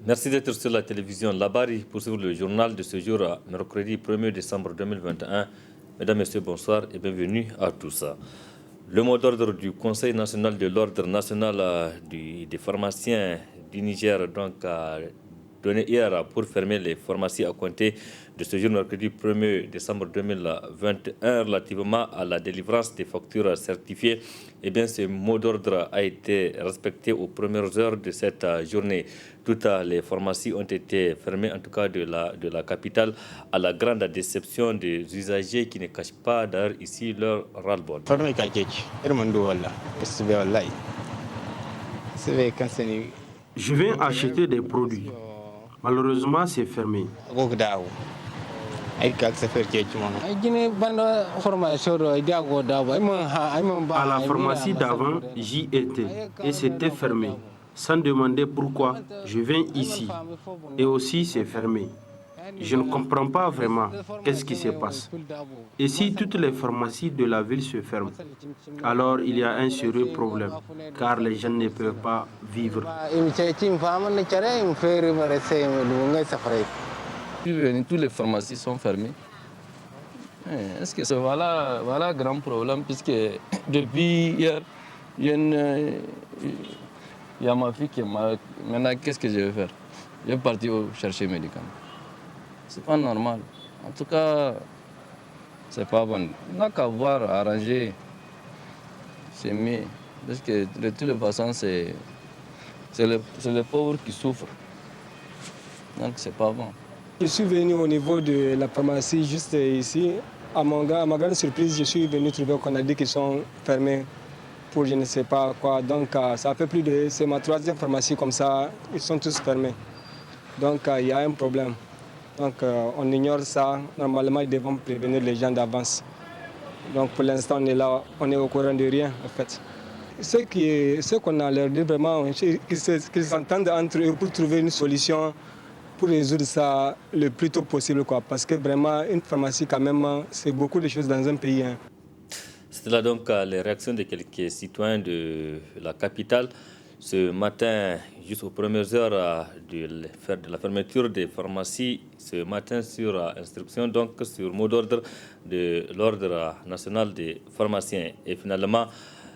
Merci d'être sur la télévision Labari pour suivre le journal de ce jour, mercredi 1er décembre 2021. Mesdames, Messieurs, bonsoir et bienvenue à tous. Le mot d'ordre du Conseil national de l'ordre national des pharmaciens du Niger a donné hier pour fermer les pharmacies à compter de ce jour, mercredi 1er décembre 2021, relativement à la délivrance des factures certifiées. Eh bien, ce mot d'ordre a été respecté aux premières heures de cette journée. Toutes les pharmacies ont été fermées, en tout cas de la capitale, à la grande déception des usagers qui ne cachent pas d'ailleurs ici leur ras-le-bol. Je viens acheter des produits. Malheureusement, c'est fermé. À la pharmacie d'avant, j'y étais et c'était fermé. Sans demander pourquoi, je viens ici et aussi c'est fermé. Je ne comprends pas vraiment qu'est-ce qui se passe. Et si toutes les pharmacies de la ville se ferment, alors il y a un sérieux problème, car les gens ne peuvent pas vivre. Toutes les pharmacies sont fermées. Est-ce que c'est voilà grand problème, puisque depuis hier, il y a ma fille qui m'a... Maintenant, qu'est-ce que je vais faire? Je vais partir chercher mes médicaments. C'est pas normal. En tout cas, c'est pas bon. On n'a qu'à voir, arranger. C'est mieux. Parce que de toutes les façons, c'est les pauvres qui souffrent. Donc, c'est pas bon. Je suis venu au niveau de la pharmacie, juste ici. À ma grande surprise, je suis venu trouver qu'on a dit qu'ils sont fermés pour je ne sais pas quoi. Donc, ça fait plus de... C'est ma troisième pharmacie comme ça. Ils sont tous fermés. Donc, il y a un problème. Donc, on ignore ça. Normalement, ils devront prévenir les gens d'avance. Donc, pour l'instant, on est là. On est au courant de rien, en fait. Ce qu'on a l'air de vraiment, qu'ils s'entendent entre eux pour trouver une solution pour résoudre ça le plus tôt possible, quoi. Parce que vraiment, une pharmacie, quand même, c'est beaucoup de choses dans un pays. Hein. C'était là donc les réactions de quelques citoyens de la capitale. Ce matin, juste aux premières heures de la fermeture des pharmacies, ce matin sur instruction, donc sur mot d'ordre de l'ordre national des pharmaciens. Et finalement,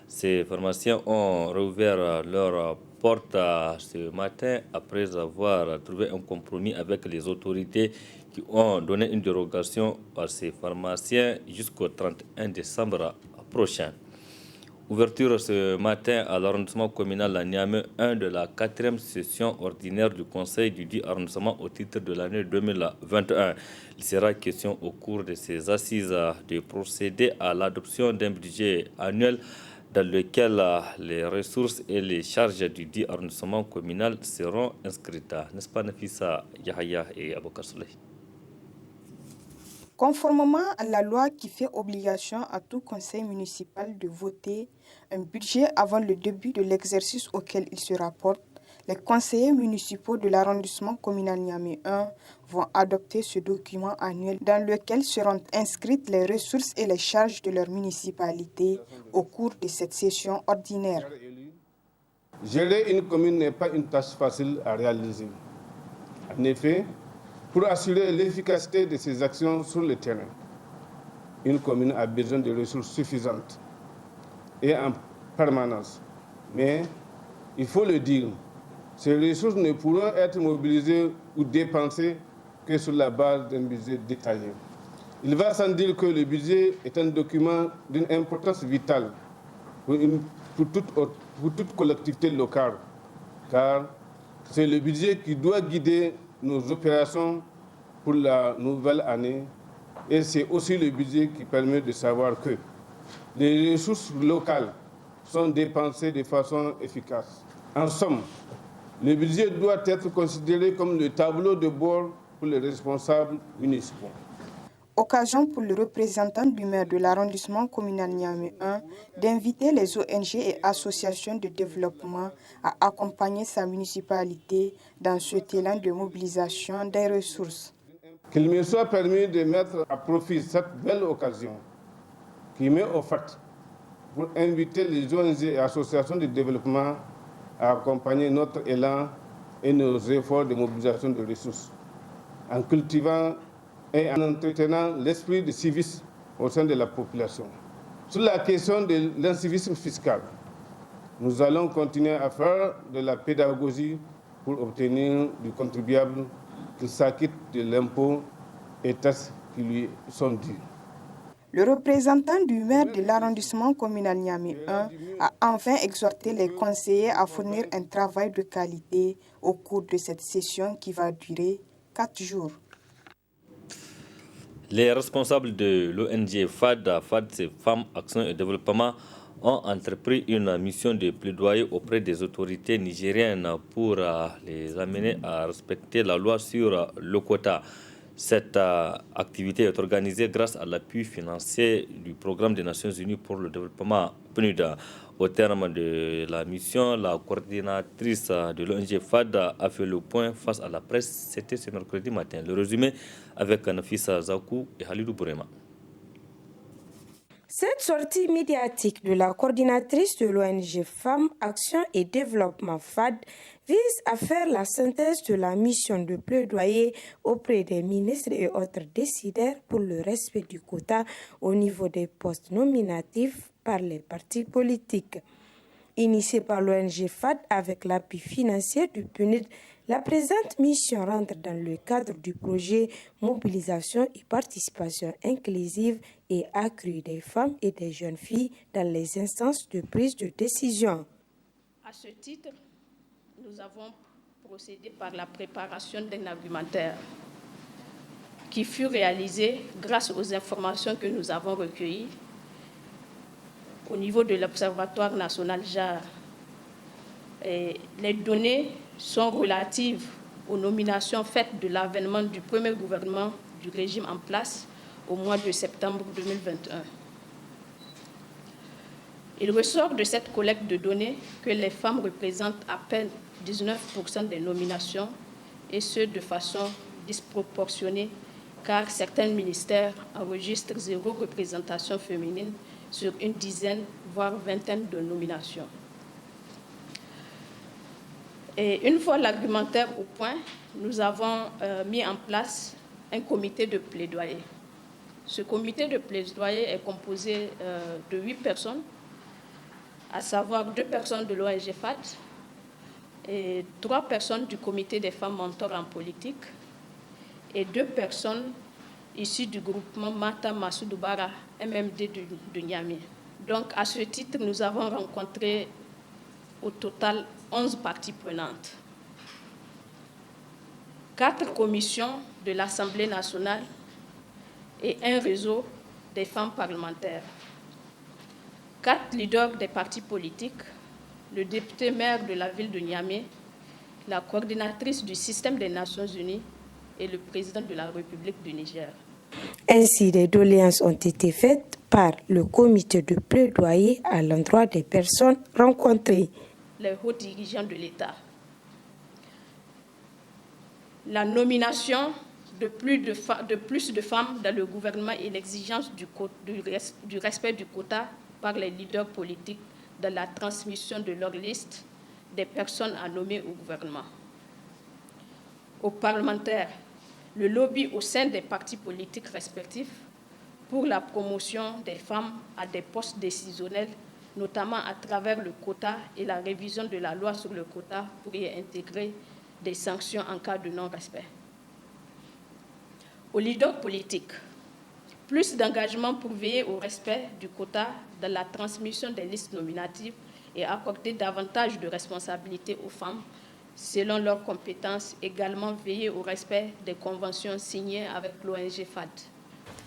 ces pharmaciens ont rouvert leurs portes ce matin après avoir trouvé un compromis avec les autorités qui ont donné une dérogation à ces pharmaciens jusqu'au 31 décembre prochain. Ouverture ce matin à l'arrondissement communal à Niamey 1 de la 4e session ordinaire du Conseil du dit arrondissement au titre de l'année 2021. Il sera question au cours de ces assises de procéder à l'adoption d'un budget annuel dans lequel les ressources et les charges du dit arrondissement communal seront inscrites. N'est-ce pas, Nafissa Yahaya et Aboukar Souley? Conformément à la loi qui fait obligation à tout conseil municipal de voter un budget avant le début de l'exercice auquel il se rapporte, les conseillers municipaux de l'arrondissement communal Niamey 1 vont adopter ce document annuel dans lequel seront inscrites les ressources et les charges de leur municipalité au cours de cette session ordinaire. Gérer une commune n'est pas une tâche facile à réaliser. En effet, pour assurer l'efficacité de ses actions sur le terrain, une commune a besoin de ressources suffisantes et en permanence. Mais, il faut le dire, ces ressources ne pourront être mobilisées ou dépensées que sur la base d'un budget détaillé. Il va sans dire que le budget est un document d'une importance vitale pour toute collectivité locale, car c'est le budget qui doit guider nos opérations pour la nouvelle année et c'est aussi le budget qui permet de savoir que les ressources locales sont dépensées de façon efficace. En somme, le budget doit être considéré comme le tableau de bord pour les responsables municipaux. Occasion pour le représentant du maire de l'arrondissement communal Niamey 1 d'inviter les ONG et associations de développement à accompagner sa municipalité dans cet élan de mobilisation des ressources. Qu'il me soit permis de mettre à profit cette belle occasion qui m'est offerte pour inviter les ONG et associations de développement à accompagner notre élan et nos efforts de mobilisation de ressources, en cultivant et en entretenant l'esprit de civisme au sein de la population. Sur la question de l'incivisme fiscal, nous allons continuer à faire de la pédagogie pour obtenir du contribuable qu'il s'acquitte de l'impôt et taxes qui lui sont dues. Le représentant du maire de l'arrondissement communal Niamey 1 a enfin exhorté les conseillers à fournir un travail de qualité au cours de cette session qui va durer 4 jours. Les responsables de l'ONG FAD, c'est Femmes, Action et Développement, ont entrepris une mission de plaidoyer auprès des autorités nigériennes pour les amener à respecter la loi sur le quota. Cette activité est organisée grâce à l'appui financier du Programme des Nations Unies pour le développement PNUD. Au terme de la mission, la coordinatrice de l'ONG FAD a fait le point face à la presse. C'était ce mercredi matin. Le résumé avec Nafisa Zakou et Halidou Bourema. Cette sortie médiatique de la coordinatrice de l'ONG Femmes, Action et Développement FAD vise à faire la synthèse de la mission de plaidoyer auprès des ministres et autres décideurs pour le respect du quota au niveau des postes nominatifs par les partis politiques. Initiée par l'ONG FAD avec l'appui financier du PNUD, la présente mission rentre dans le cadre du projet Mobilisation et participation inclusive et accrue des femmes et des jeunes filles dans les instances de prise de décision. À ce titre, nous avons procédé par la préparation d'un argumentaire qui fut réalisé grâce aux informations que nous avons recueillies au niveau de l'Observatoire national JAR. Et les données sont relatives aux nominations faites de l'avènement du premier gouvernement du régime en place au mois de septembre 2021. Il ressort de cette collecte de données que les femmes représentent à peine 19% des nominations, et ce de façon disproportionnée, car certains ministères enregistrent 0 représentation féminine sur une dizaine, voire vingtaine de nominations. Et une fois l'argumentaire au point, nous avons mis en place un comité de plaidoyer. Ce comité de plaidoyer est composé de 8 personnes, à savoir 2 personnes de l'ONG FAD et 3 personnes du comité des femmes mentors en politique et 2 personnes issues du groupement Mata Masoudoubara, MMD de Niamey. Donc, à ce titre, nous avons rencontré au total 11 parties prenantes. 4 commissions de l'Assemblée nationale et un réseau des femmes parlementaires. 4 leaders des partis politiques, le député maire de la ville de Niamey, la coordinatrice du système des Nations Unies et le président de la République du Niger. Ainsi, des doléances ont été faites par le comité de plaidoyer à l'endroit des personnes rencontrées. Les hauts dirigeants de l'État. La nomination de plus de femmes dans le gouvernement et l'exigence du respect du quota par les leaders politiques dans la transmission de leur liste des personnes à nommer au gouvernement. Aux parlementaires, le lobby au sein des partis politiques respectifs pour la promotion des femmes à des postes décisionnels, notamment à travers le quota et la révision de la loi sur le quota pour y intégrer des sanctions en cas de non-respect. Aux leaders politiques, plus d'engagement pour veiller au respect du quota dans la transmission des listes nominatives et accorder davantage de responsabilités aux femmes selon leurs compétences, également veiller au respect des conventions signées avec l'ONG FAD.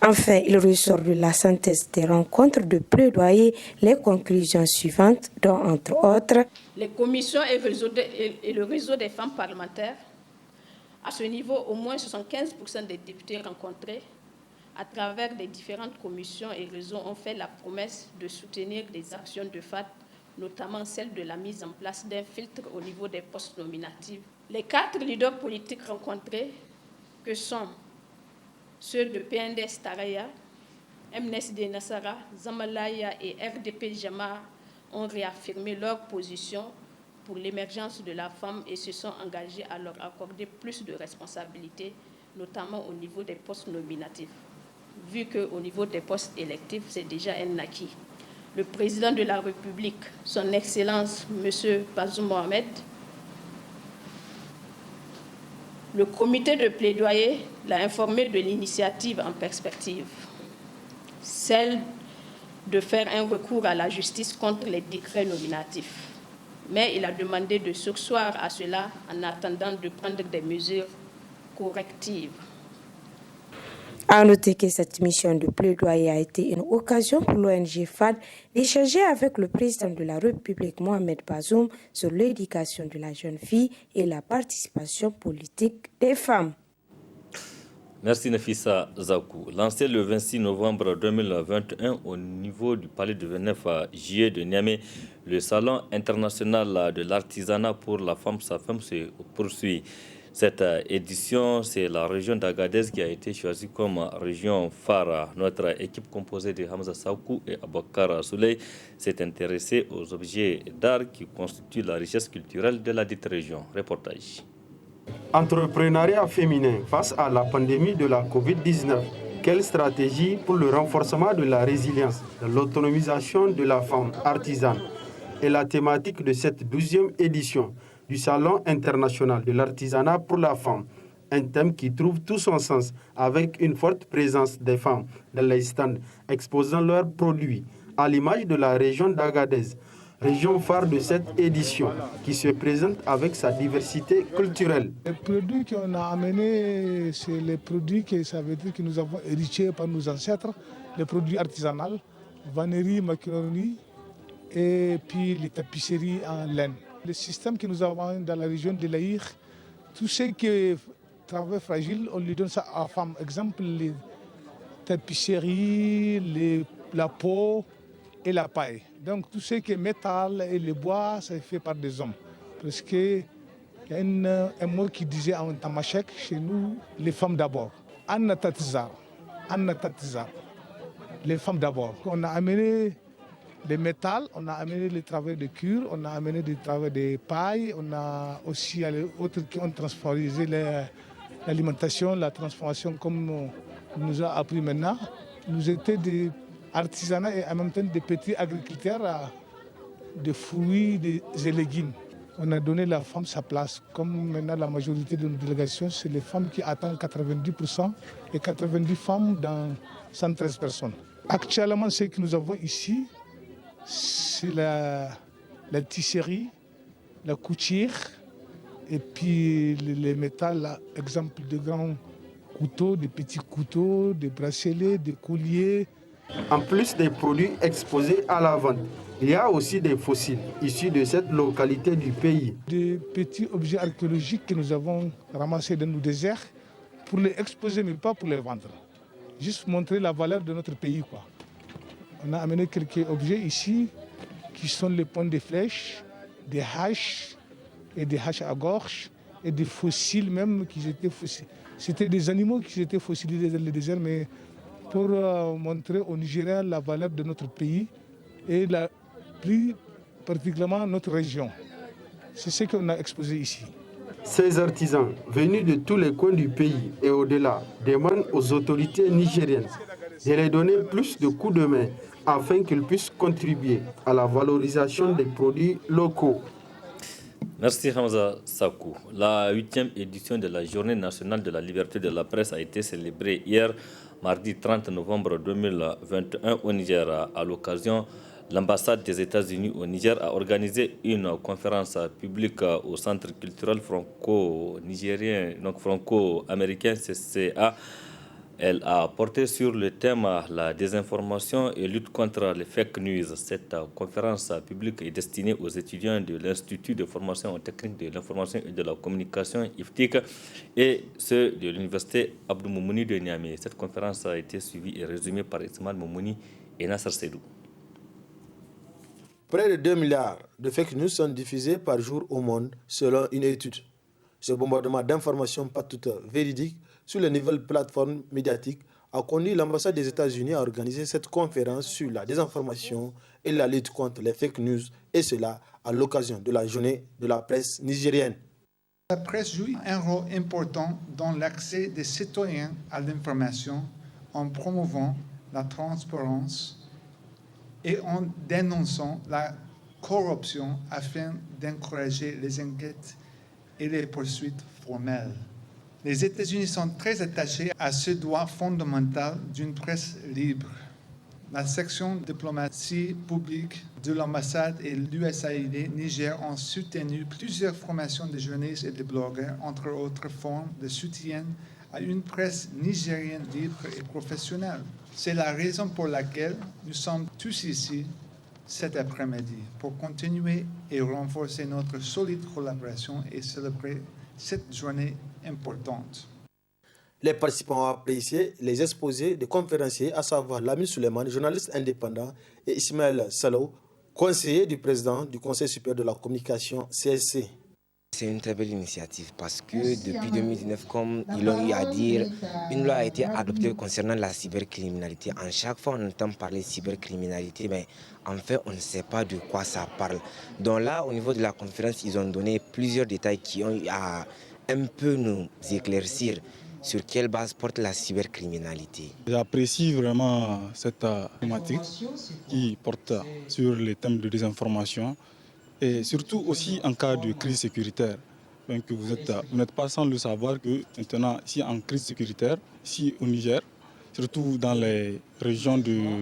Enfin, il ressort de la synthèse des rencontres de plaidoyer les conclusions suivantes, dont entre autres les commissions et le réseau des femmes parlementaires. À ce niveau, au moins 75% des députés rencontrés à travers les différentes commissions et réseaux ont fait la promesse de soutenir des actions de FAD, notamment celle de la mise en place d'un filtre au niveau des postes nominatifs. Les 4 leaders politiques rencontrés, que sont ceux de PNDS Taraya, MNSD Nassara, Zamalaya et RDP Jama, ont réaffirmé leur position pour l'émergence de la femme et se sont engagés à leur accorder plus de responsabilités, notamment au niveau des postes nominatifs, vu qu'au niveau des postes électifs, c'est déjà un acquis. Le président de la République, son Excellence M. Bazoum Mohamed, le comité de plaidoyer l'a informé de l'initiative en perspective, celle de faire un recours à la justice contre les décrets nominatifs. Mais il a demandé de surseoir à cela en attendant de prendre des mesures correctives. À noter que cette mission de plaidoyer a été une occasion pour l'ONG FAD d'échanger avec le président de la République, Mohamed Bazoum, sur l'éducation de la jeune fille et la participation politique des femmes. Merci Nafissa Zakou. Lancé le 26 novembre 2021 au niveau du palais de Venef à Juillet de Niamey, le salon international de l'artisanat pour la femme, sa femme se poursuit. Cette édition, c'est la région d'Agadez qui a été choisie comme région phare. Notre équipe composée de Hamza Saoukou et Abakar Souley s'est intéressée aux objets d'art qui constituent la richesse culturelle de la dite région. Reportage. Entrepreneuriat féminin face à la pandémie de la Covid-19. Quelle stratégie pour le renforcement de la résilience, de l'autonomisation de la femme artisane est la thématique de cette 12e édition du Salon international de l'artisanat pour la femme, un thème qui trouve tout son sens avec une forte présence des femmes dans les stands exposant leurs produits, à l'image de la région d'Agadez, région phare de cette édition, qui se présente avec sa diversité culturelle. Les produits qu'on a amenés, c'est les produits que ça veut dire que nous avons hérités par nos ancêtres, les produits artisanaux, vannerie, macaroni et puis les tapisseries en laine. Le système que nous avons dans la région de l'Aïr, tout ce qui est travail fragile, on lui donne ça à la femme. Exemple, les tapisseries, la peau et la paille. Donc tout ce qui est métal et le bois, c'est fait par des hommes. Parce qu'il y a un mot qui disait en tamashek, chez nous, les femmes d'abord. Anna Tatizar, les femmes d'abord. On a amené le métal, on a amené le travail de cuir, on a amené le travail de paille, on a aussi autres qui ont transformé l'alimentation, la transformation comme on nous a appris maintenant. Nous étions des artisanats et en même temps des petits agriculteurs de fruits et légumes. On a donné à la femme sa place. Comme maintenant la majorité de nos délégations, c'est les femmes qui atteignent 90% et 90 femmes dans 113 personnes. Actuellement, ce que nous avons ici, c'est la tisserie, la couture et puis les métals, exemple de grands couteaux, des petits couteaux, des bracelets, des colliers. En plus des produits exposés à la vente, il y a aussi des fossiles issus de cette localité du pays. Des petits objets archéologiques que nous avons ramassés dans nos déserts pour les exposer, mais pas pour les vendre. Juste montrer la valeur de notre pays, quoi. On a amené quelques objets ici qui sont les points de flèches, des haches et des haches à gorge et des fossiles même qui étaient fossiles. C'était des animaux qui étaient fossilisés dans le désert, mais pour montrer aux Nigériens la valeur de notre pays et plus particulièrement notre région. C'est ce qu'on a exposé ici. Ces artisans, venus de tous les coins du pays et au-delà, demandent aux autorités nigériennes de les donner plus de coups de main afin qu'ils puissent contribuer à la valorisation des produits locaux. Merci Hamza Sakou. La 8e édition de la Journée nationale de la liberté de la presse a été célébrée hier, mardi 30 novembre 2021 au Niger. À l'occasion, l'ambassade des États-Unis au Niger a organisé une conférence publique au Centre culturel franco-nigérien, donc franco-américain CCA. Elle a porté sur le thème la désinformation et lutte contre les fake news. Cette conférence publique est destinée aux étudiants de l'Institut de formation technique de l'information et de la communication IFTIC et ceux de l'Université Abdou Moumouni de Niamey. Cette conférence a été suivie et résumée par Ismaël Moumouni et Nasser Sedou. Près de 2 milliards de fake news sont diffusés par jour au monde selon une étude. Ce bombardement d'informations pas toutes véridiques sur les nouvelles plateformes médiatiques a conduit l'ambassade des États-Unis à organiser cette conférence sur la désinformation et la lutte contre les fake news, et cela à l'occasion de la journée de la presse nigérienne. La presse joue un rôle important dans l'accès des citoyens à l'information en promouvant la transparence et en dénonçant la corruption afin d'encourager les enquêtes et les poursuites formelles. Les États-Unis sont très attachés à ce droit fondamental d'une presse libre. La section diplomatie publique de l'ambassade et l'USAID Niger ont soutenu plusieurs formations de journalistes et de blogueurs, entre autres formes de soutien à une presse nigérienne libre et professionnelle. C'est la raison pour laquelle nous sommes tous ici cet après-midi, pour continuer et renforcer notre solide collaboration et célébrer cette journée importante. Les participants ont apprécié les exposés des conférenciers, à savoir Lamine Suleiman, journaliste indépendant, et Ismaël Salou, conseiller du président du Conseil supérieur de la communication CSC. C'est une très belle initiative parce que depuis 2019, comme ils l'ont eu à dire, une loi a été adoptée concernant la cybercriminalité. En chaque fois on entend parler de cybercriminalité, mais en fait on ne sait pas de quoi ça parle. Donc là, au niveau de la conférence, ils ont donné plusieurs détails qui ont eu à un peu nous éclaircir sur quelle base porte la cybercriminalité. J'apprécie vraiment cette thématique qui porte sur les thèmes de désinformation et surtout aussi en cas de crise sécuritaire. Donc vous n'êtes pas sans le savoir que maintenant, ici en crise sécuritaire, ici au Niger, surtout dans les régions de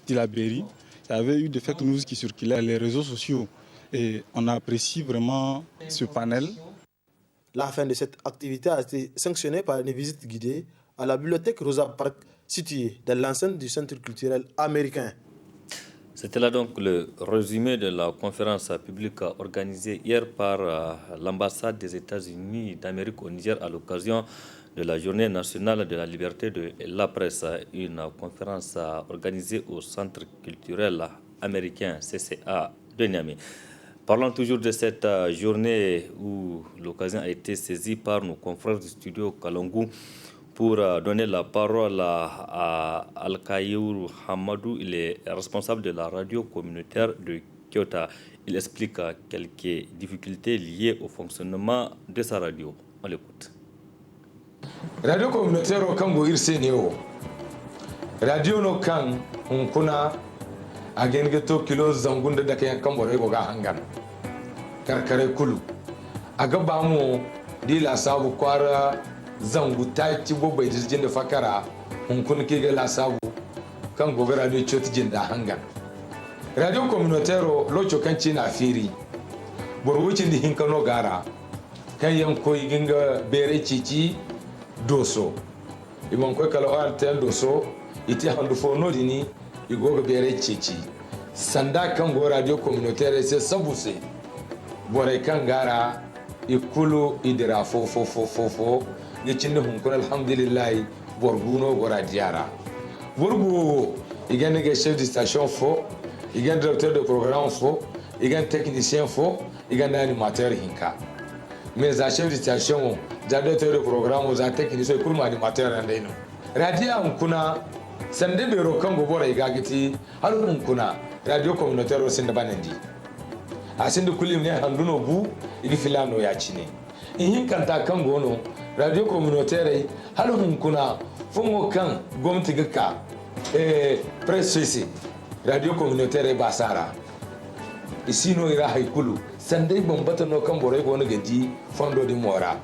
Tilaberi, il y avait eu des fake news qui circulaient sur les réseaux sociaux et on apprécie vraiment ce panel. La fin de cette activité a été sanctionnée par une visite guidée à la bibliothèque Rosa Parks située dans l'enceinte du Centre culturel américain. C'était là donc le résumé de la conférence publique organisée hier par l'ambassade des États-Unis d'Amérique au Niger à l'occasion de la Journée nationale de la liberté de la presse, une conférence organisée au Centre culturel américain CCA de Niamey. Parlons toujours de cette journée où l'occasion a été saisie par nos confrères du studio Kalangou pour donner la parole à Al-Kayour Hamadou. Il est responsable de la radio communautaire de Kyoto. Il explique quelques difficultés liées au fonctionnement de sa radio. On l'écoute. Radio communautaire au Kango Irsenio. Radio no kan hunkuna agengeto kilo zangunda da kayan kambore go ga hangan. Karkare kulu. Aga bamu di la sabu kwara zangu taiti bobai jirgin da fakara hunkun ke ga la sabu kan go radio choti jinda hangan. Radio communautaire locho kan ci na firi. Borwucin di hinkano gara. Kan yankoy ginga bere cici doso imon ko kala altel doso iti handu fono dini igoga bere cici sanda kan go radio communautaire c'est sabuse bore kan gara ikulu idira fo gicinde hun kun alhamdulillah borguno go radiara borgu igane ge chef de station fo igane directeur de programme fo igane technicien fo igane animateur hinka mais za chef de station za directeur de programme za technicien kurma animateur andai no radio an kuna sande bero kan go bora igagiti har hun kuna radio communautaire sin da banandi asin da kulim ne handuno bu igi filano ya cine in kanta kan gono radio communautaire har hun kuna fungo kan gomti gaka presse radio communautaire basara isino ira haikulu sandai bambata no kan borai go gaji fondo di mora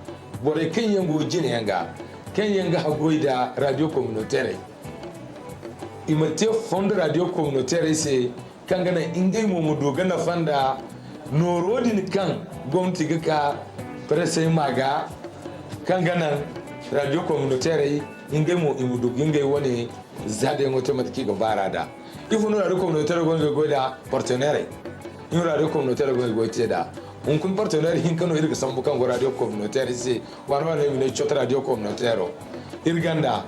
borai kan yango jine yanga kan yanga hagoida radio communautaire imate fondo radio communautaire se kan gana ingai mu dogana fanda norodin kan gomti gaka presse maga kan gana radio communautaire ingai mu imudu ingai woni zade automatique go barada ifuno radio communautaire go goida partenaire in radio communautaire go da un kun partenaire hin kano irga sambu kan radio communautaire se warwa ne ne chota radio communautaire irganda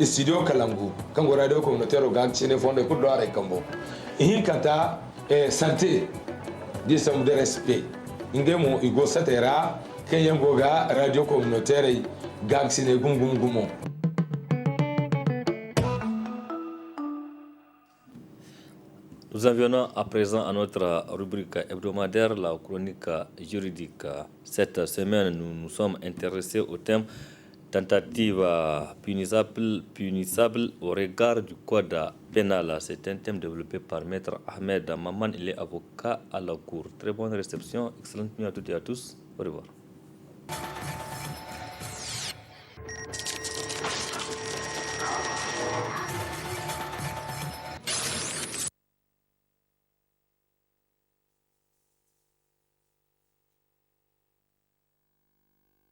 studio kalangu kan radio communautaire ga cine fonde ku do are kambo hin kanta santé di samu de respect ingemo igo satera kan yango ga radio communautaire ga cine gungumo. Nous Nous en venons à présent à notre rubrique hebdomadaire, la chronique juridique. Cette semaine, nous nous sommes intéressés au thème tentative punissable au regard du code pénal. C'est un thème développé par Maître Ahmed Maman, il est avocat à la Cour. Très bonne réception, excellente nuit à toutes et à tous. Au revoir.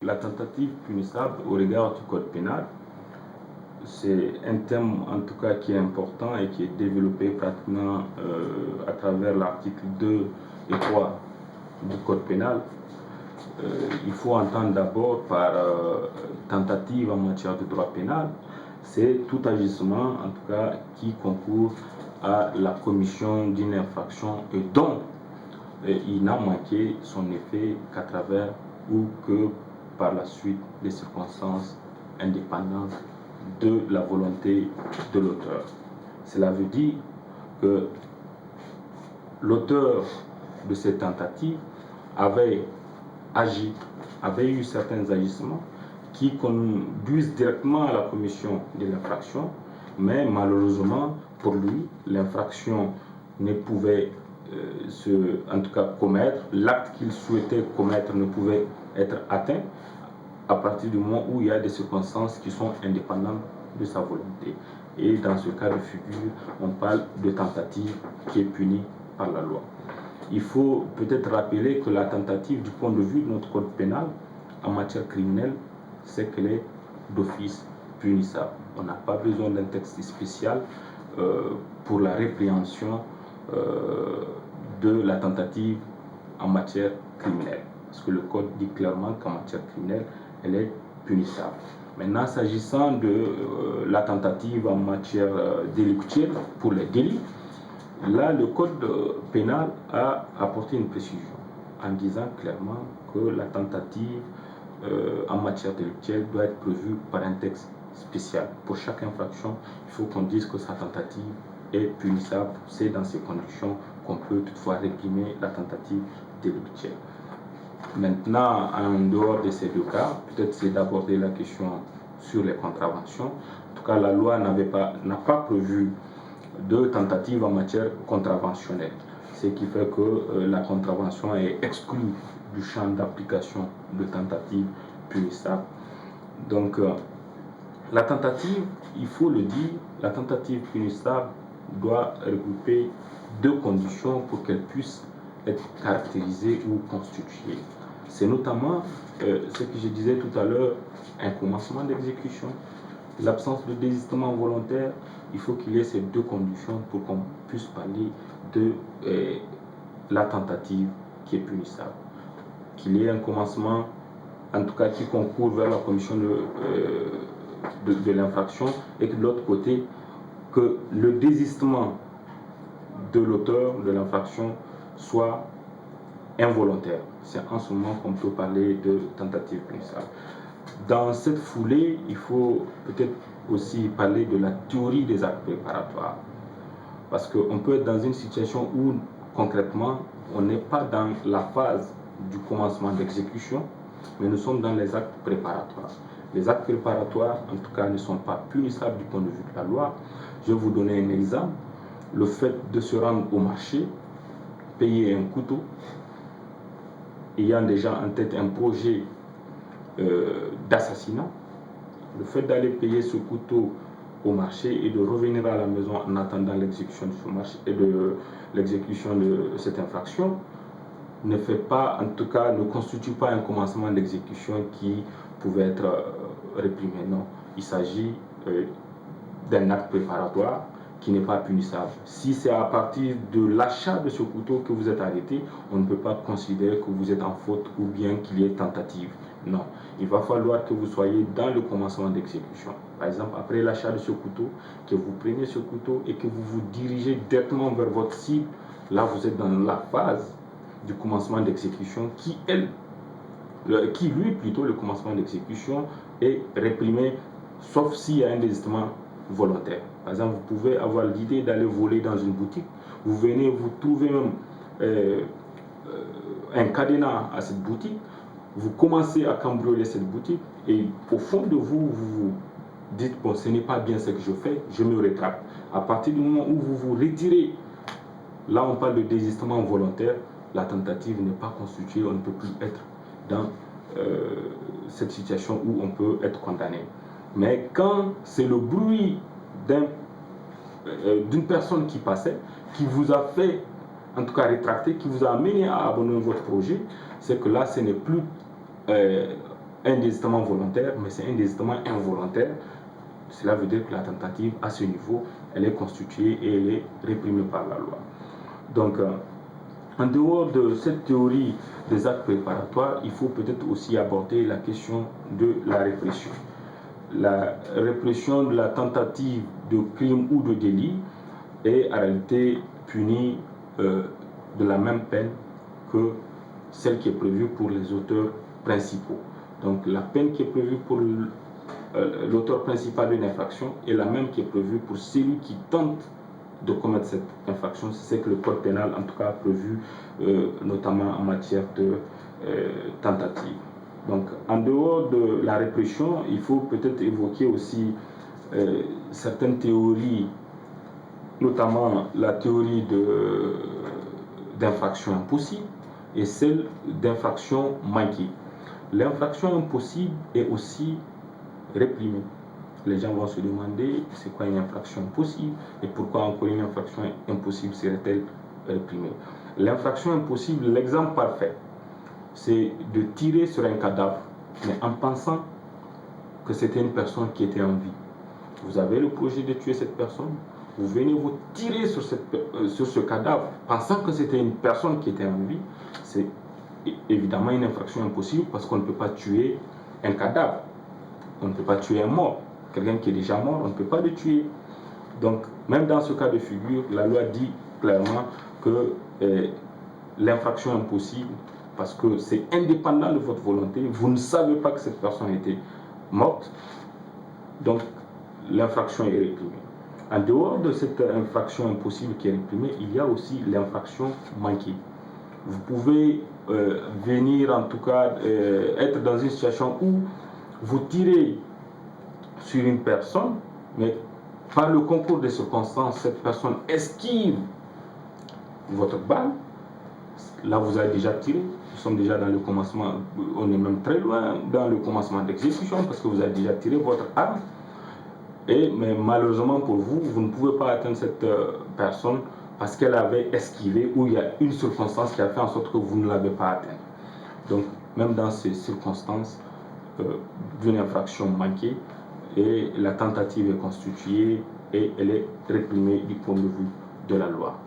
La tentative punissable au regard du code pénal, c'est un thème en tout cas qui est important et qui est développé pratiquement à travers l'article 2 et 3 du code pénal. Il faut entendre d'abord par tentative en matière de droit pénal, c'est tout agissement en tout cas qui concourt à la commission d'une infraction et dont il n'a manqué son effet qu'à travers ou que par la suite des circonstances indépendantes de la volonté de l'auteur. Cela veut dire que l'auteur de cette tentative avait agi, avait eu certains agissements qui conduisent directement à la commission de l'infraction, mais malheureusement pour lui, l'infraction ne pouvait en tout cas commettre, l'acte qu'il souhaitait commettre ne pouvait être atteint à partir du moment où il y a des circonstances qui sont indépendantes de sa volonté. Et dans ce cas de figure, on parle de tentative qui est punie par la loi. Il faut peut-être rappeler que la tentative, du point de vue de notre code pénal, en matière criminelle, c'est qu'elle est d'office punissable. On n'a pas besoin d'un texte spécial pour la répréhension de la tentative en matière criminelle. Parce que le code dit clairement qu'en matière criminelle, elle est punissable. Maintenant, s'agissant de la tentative en matière délictuelle pour les délits, là, le code pénal a apporté une précision en disant clairement que la tentative en matière délictuelle doit être prévue par un texte spécial. Pour chaque infraction, il faut qu'on dise que sa tentative est punissable. C'est dans ces conditions qu'on peut toutefois réprimer la tentative délictuelle. Maintenant, en dehors de ces deux cas, peut-être c'est d'aborder la question sur les contraventions. En tout cas, la loi n'a pas prévu de tentative en matière contraventionnelle, ce qui fait que la contravention est exclue du champ d'application de tentative punissable. Donc, la tentative, il faut le dire, la tentative punissable doit regrouper deux conditions pour qu'elle puisse être caractérisée ou constituée. C'est notamment ce que je disais tout à l'heure, un commencement d'exécution, l'absence de désistement volontaire. Il faut qu'il y ait ces deux conditions pour qu'on puisse parler de la tentative qui est punissable. Qu'il y ait un commencement, en tout cas qui concourt vers la commission de l'infraction, et que de l'autre côté, que le désistement de l'auteur de l'infraction soit involontaire. C'est en ce moment qu'on peut parler de tentative punissable. Dans cette foulée, il faut peut-être aussi parler de la théorie des actes préparatoires. Parce qu'on peut être dans une situation où, concrètement, on n'est pas dans la phase du commencement d'exécution, mais nous sommes dans les actes préparatoires. Les actes préparatoires, en tout cas, ne sont pas punissables du point de vue de la loi. Je vais vous donner un exemple. Le fait de se rendre au marché, payer un couteau, ayant déjà en tête un projet d'assassinat, le fait d'aller payer ce couteau au marché et de revenir à la maison en attendant l'exécution de ce marché et de l'exécution de cette infraction ne fait pas, en tout cas, ne constitue pas un commencement d'exécution qui pouvait être réprimé. Non, il s'agit d'un acte préparatoire qui n'est pas punissable. Si c'est à partir de l'achat de ce couteau que vous êtes arrêté, on ne peut pas considérer que vous êtes en faute ou bien qu'il y ait tentative. Non, il va falloir que vous soyez dans le commencement d'exécution. Par exemple, après l'achat de ce couteau, que vous preniez ce couteau et que vous vous dirigez directement vers votre cible, là vous êtes dans la phase du commencement d'exécution qui lui plutôt le commencement d'exécution est réprimé, sauf s'il y a un désistement volontaire. Par exemple, vous pouvez avoir l'idée d'aller voler dans une boutique, vous venez, vous trouvez même un cadenas à cette boutique, vous commencez à cambrioler cette boutique et au fond de vous, vous dites, bon, ce n'est pas bien ce que je fais, je me rétracte. À partir du moment où vous vous retirez, là on parle de désistement volontaire, la tentative n'est pas constituée, on ne peut plus être dans cette situation où on peut être condamné. Mais quand c'est le bruit d'une personne qui passait, qui vous a fait, en tout cas rétracter, qui vous a amené à abandonner votre projet, c'est que là ce n'est plus un désistement volontaire, mais c'est un désistement involontaire. Cela veut dire que la tentative à ce niveau, elle est constituée et elle est réprimée par la loi. Donc, en dehors de cette théorie des actes préparatoires, il faut peut-être aussi aborder la question de la répression. La répression de la tentative de crime ou de délit est en réalité punie de la même peine que celle qui est prévue pour les auteurs principaux. Donc la peine qui est prévue pour l'auteur principal d'une infraction est la même qui est prévue pour celui qui tente de commettre cette infraction. C'est ce que le code pénal en tout cas a prévu, notamment en matière de tentative. Donc en dehors de la répression, il faut peut-être évoquer aussi certaines théories, notamment la théorie d'infraction impossible et celle d'infraction manquée. L'infraction impossible est aussi réprimée. Les gens vont se demander c'est quoi une infraction impossible et pourquoi encore une infraction impossible serait-elle réprimée. L'infraction impossible, l'exemple parfait, c'est de tirer sur un cadavre, mais en pensant que c'était une personne qui était en vie. Vous avez le projet de tuer cette personne, vous venez vous tirer sur ce cadavre, pensant que c'était une personne qui était en vie. C'est évidemment une infraction impossible parce qu'on ne peut pas tuer un cadavre, on ne peut pas tuer un mort. Quelqu'un qui est déjà mort, on ne peut pas le tuer. Donc, même dans ce cas de figure, la loi dit clairement que l'infraction impossible, parce que c'est indépendant de votre volonté, vous ne savez pas que cette personne était morte, donc l'infraction est réprimée. En dehors de cette infraction impossible qui est réprimée, il y a aussi l'infraction manquée. Vous pouvez venir, en tout cas, être dans une situation où vous tirez sur une personne, mais par le concours des circonstances, cette personne esquive votre balle. Là, vous avez déjà tiré. Nous sommes déjà dans le commencement, on est même très loin dans le commencement d'exécution parce que vous avez déjà tiré votre arme. Mais malheureusement pour vous, vous ne pouvez pas atteindre cette personne parce qu'elle avait esquivé ou il y a une circonstance qui a fait en sorte que vous ne l'avez pas atteint. Donc, même dans ces circonstances d'une infraction manquée, et la tentative est constituée et elle est réprimée du point de vue de la loi.